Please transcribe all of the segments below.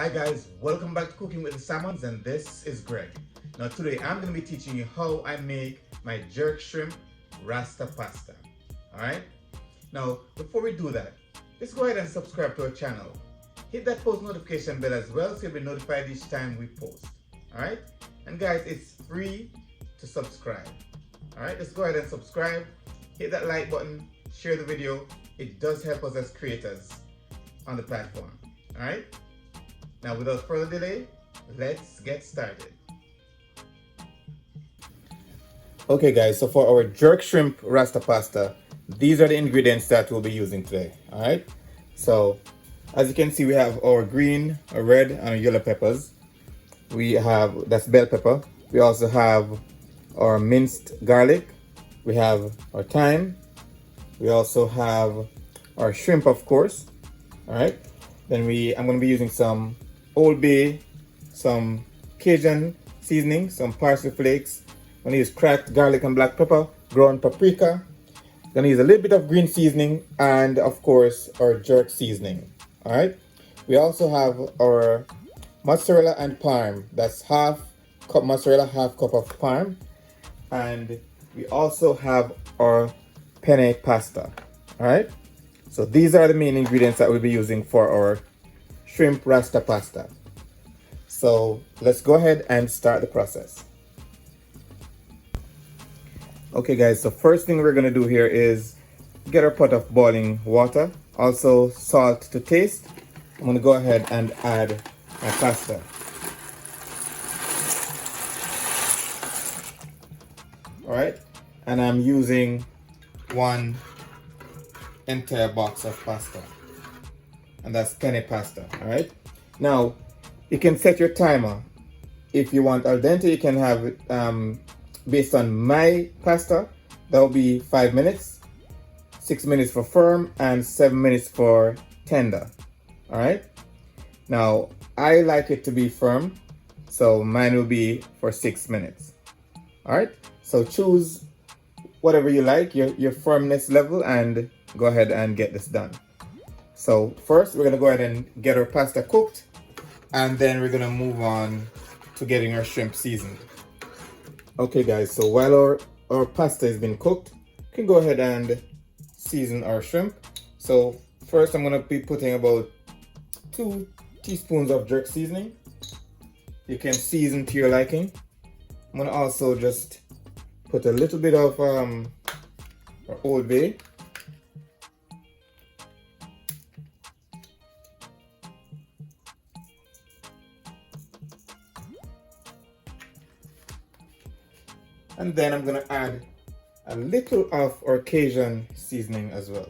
Hi guys, welcome back to Cooking with the Salmons, and this is Greg. Now today I'm going to be teaching you how I make my jerk shrimp Rasta pasta. Alright? Now before we do that, let's go ahead and subscribe to our channel. Hit that post notification bell as well so you'll be notified each time we post. Alright? And guys, it's free to subscribe. Alright, let's go ahead and subscribe. Hit that like button, share the video. It does help us as creators on the platform. Alright? Now without further delay, let's get started. Okay guys, so for our jerk shrimp Rasta pasta, these are the ingredients that we'll be using today. Alright? So as you can see, we have our green, our red, and our yellow peppers. We have, that's bell pepper. We also have our minced garlic. We have our thyme. We also have our shrimp, of course. Alright? Then I'm going to be using some Old Bay, some Cajun seasoning, some parsley flakes. I'm going to use cracked garlic and black pepper, ground paprika. Going to use a little bit of green seasoning, and of course our jerk seasoning. Alright? We also have our mozzarella and parm. That's half cup mozzarella, half cup of parm. And we also have our penne pasta. Alright? So these are the main ingredients that we'll be using for our shrimp Rasta pasta. So let's go ahead and start the process. Okay guys, so first thing we're going to do here is get our pot of boiling water. Also salt to taste. I'm going to go ahead and add my pasta. Alright, and I'm using one entire box of pasta, and that's penne pasta. All right, now you can set your timer. If you want al dente, you can have it based on my pasta, that will be 5 minutes, 6 minutes for firm, and 7 minutes for tender. All right, now I like it to be firm, so mine will be for 6 minutes. All right, so choose whatever you like, your firmness level, and go ahead and get this done. So first we're going to go ahead and get our pasta cooked, and then we're going to move on to getting our shrimp seasoned. Okay guys, so while our pasta has been cooked, we can go ahead and season our shrimp. So first I'm going to be putting about 2 teaspoons of jerk seasoning. You can season to your liking. I'm going to also just put a little bit of our Old Bay. And then I'm going to add a little of our Cajun seasoning as well.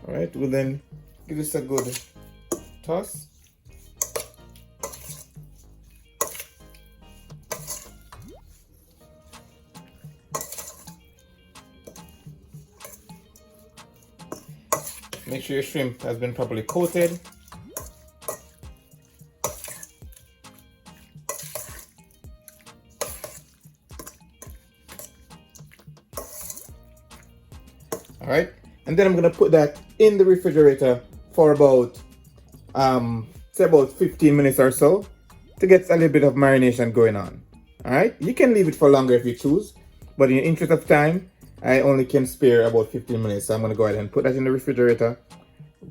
Alright, we'll then give this a good toss. Make sure your shrimp has been properly coated. Alright, and then I'm going to put that in the refrigerator for about, say about 15 minutes or so to get a little bit of marination going on. Alright, you can leave it for longer if you choose, but in the interest of time, I only can spare about 15 minutes, so I'm going to go ahead and put that in the refrigerator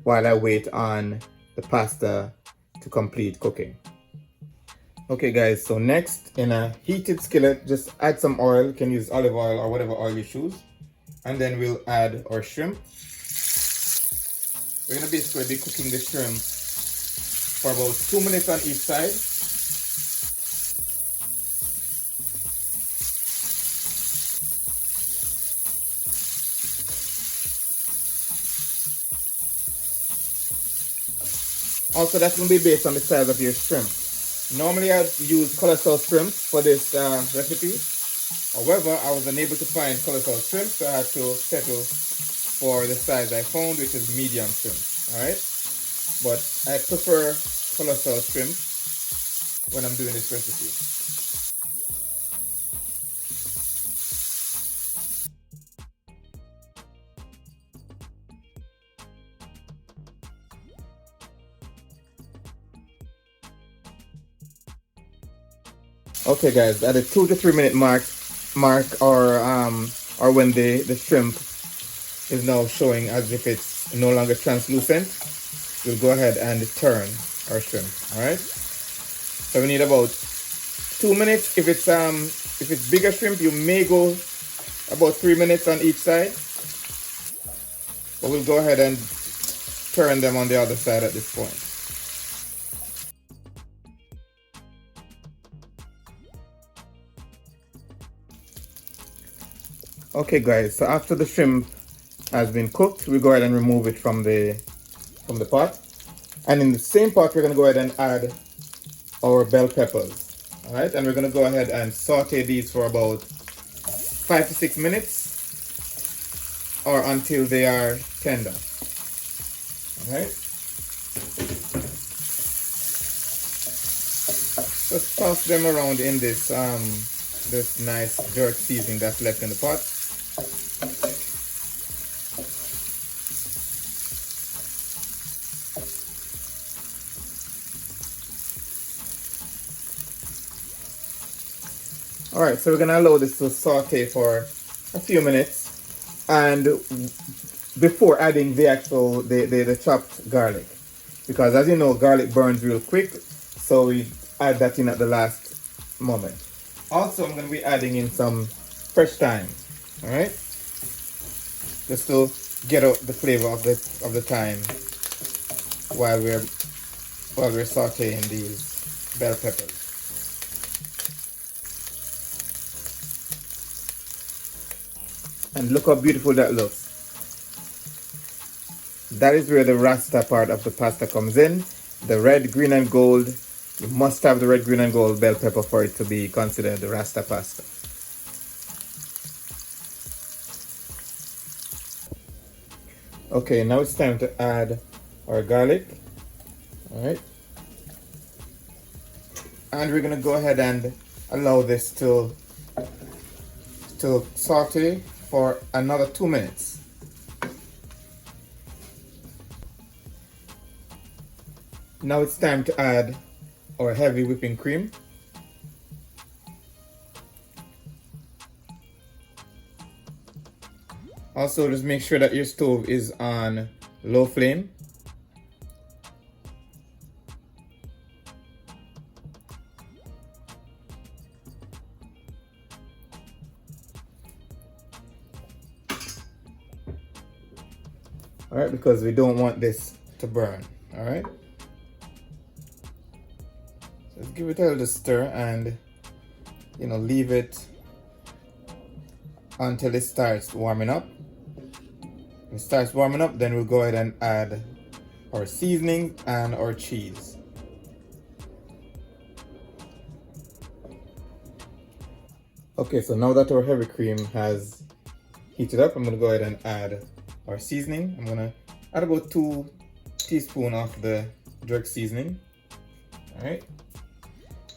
while I wait on the pasta to complete cooking. Okay guys, so next, in a heated skillet, just add some oil. You can use olive oil or whatever oil you choose. And then we'll add our shrimp. We're going to basically be cooking the shrimp for about 2 minutes on each side. Also, that's going to be based on the size of your shrimp. Normally I use color salt shrimp for this recipe. However, I was unable to find color salt shrimp, so I had to settle for the size I found, which is medium shrimp. Alright? But I prefer color salt shrimp when I'm doing this recipe. Okay, guys, at the 2 to 3 minute mark, or when the shrimp is now showing as if it's no longer translucent, we'll go ahead and turn our shrimp. All right. So we need about 2 minutes. If it's bigger shrimp, you may go about 3 minutes on each side. But we'll go ahead and turn them on the other side at this point. Okay, guys. So after the shrimp has been cooked, we go ahead and remove it from the pot. And in the same pot, we're gonna go ahead and add our bell peppers. All right, and we're gonna go ahead and saute these for about 5 to 6 minutes, or until they are tender. All right. Just toss them around in this nice jerk seasoning that's left in the pot. All right, so we're gonna allow this to saute for a few minutes, and before adding the chopped garlic, because as you know, garlic burns real quick, so we add that in at the last moment. Also, I'm gonna be adding in some fresh thyme. All right, just to get out the flavor of the thyme while we're sauteing these bell peppers. And look how beautiful that looks. That is where the Rasta part of the pasta comes in. The red, green, and gold. You must have the red, green, and gold bell pepper for it to be considered the Rasta pasta. Okay, now it's time to add our garlic. All right. And we're gonna go ahead and allow this to saute for another 2 minutes. Now it's time to add our heavy whipping cream. Also, just make sure that your stove is on low flame. All right, because we don't want this to burn. All right. Just give it a little stir and leave it until it starts warming up. When it starts warming up, then we'll go ahead and add our seasoning and our cheese. Okay, so now that our heavy cream has heated up, I'm gonna go ahead and add our seasoning. I'm gonna add about 2 teaspoons of the jerk seasoning. All right.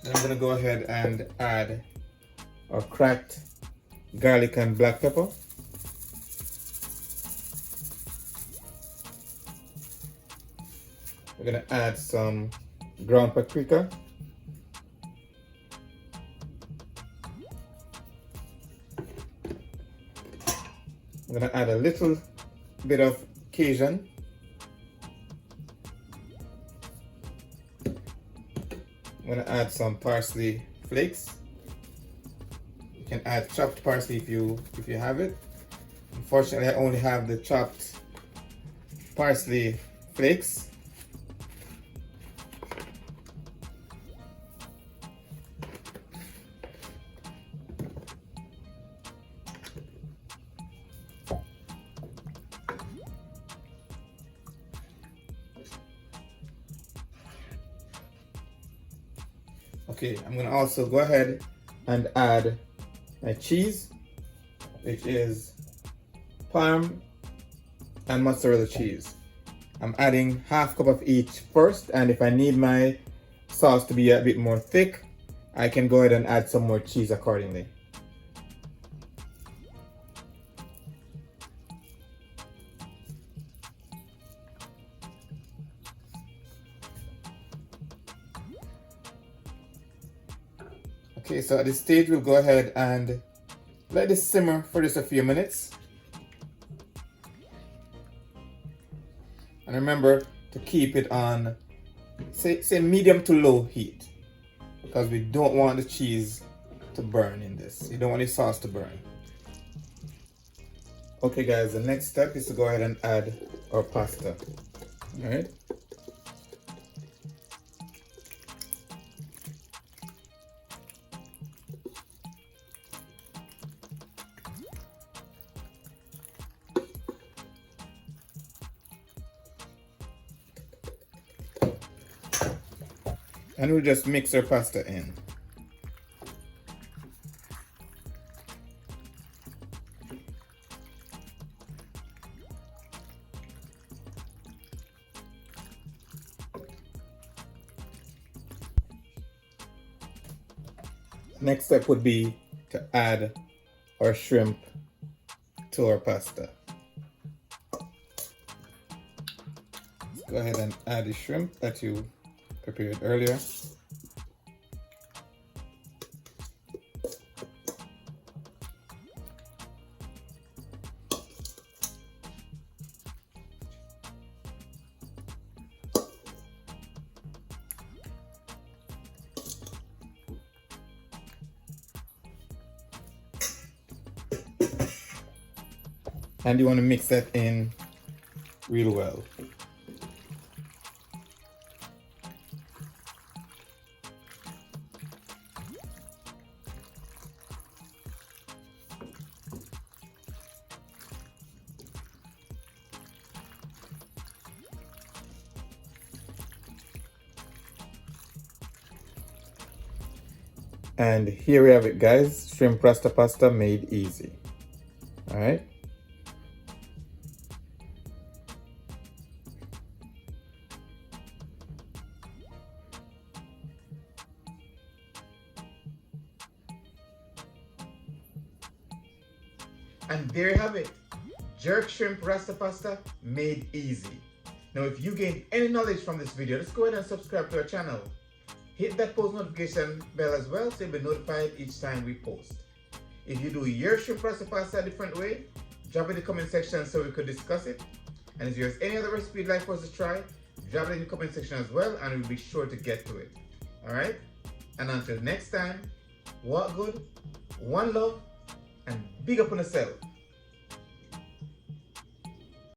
Then I'm gonna go ahead and add our cracked garlic and black pepper. We're gonna add some ground paprika. I'm gonna add a little bit of Cajun. I'm gonna add some parsley flakes. You can add chopped parsley if you have it. Unfortunately, I only have the chopped parsley flakes. Okay, I'm gonna also go ahead and add my cheese, which is Parm and mozzarella cheese. I'm adding half cup of each first, and if I need my sauce to be a bit more thick, I can go ahead and add some more cheese accordingly. Okay, so at this stage we'll go ahead and let this simmer for just a few minutes. And remember to keep it on, say medium to low heat, because we don't want the cheese to burn in this. You don't want the sauce to burn. Okay guys, the next step is to go ahead and add our pasta. All right. And we'll just mix our pasta in. Next step would be to add our shrimp to our pasta. Let's go ahead and add the shrimp that you prepared earlier. And you want to mix that in real well. And here we have it guys, shrimp Rasta pasta made easy. All right. And there you have it, jerk shrimp Rasta pasta made easy. Now if you gained any knowledge from this video, just go ahead and subscribe to our channel. Hit that post notification bell as well so you'll be notified each time we post. If you do your shrimp Rasta pasta a different way, drop it in the comment section so we could discuss it. And if there's any other recipe you'd like for us to try, drop it in the comment section as well and we'll be sure to get to it. Alright? And until next time, walk good, one love, and big up on yourself.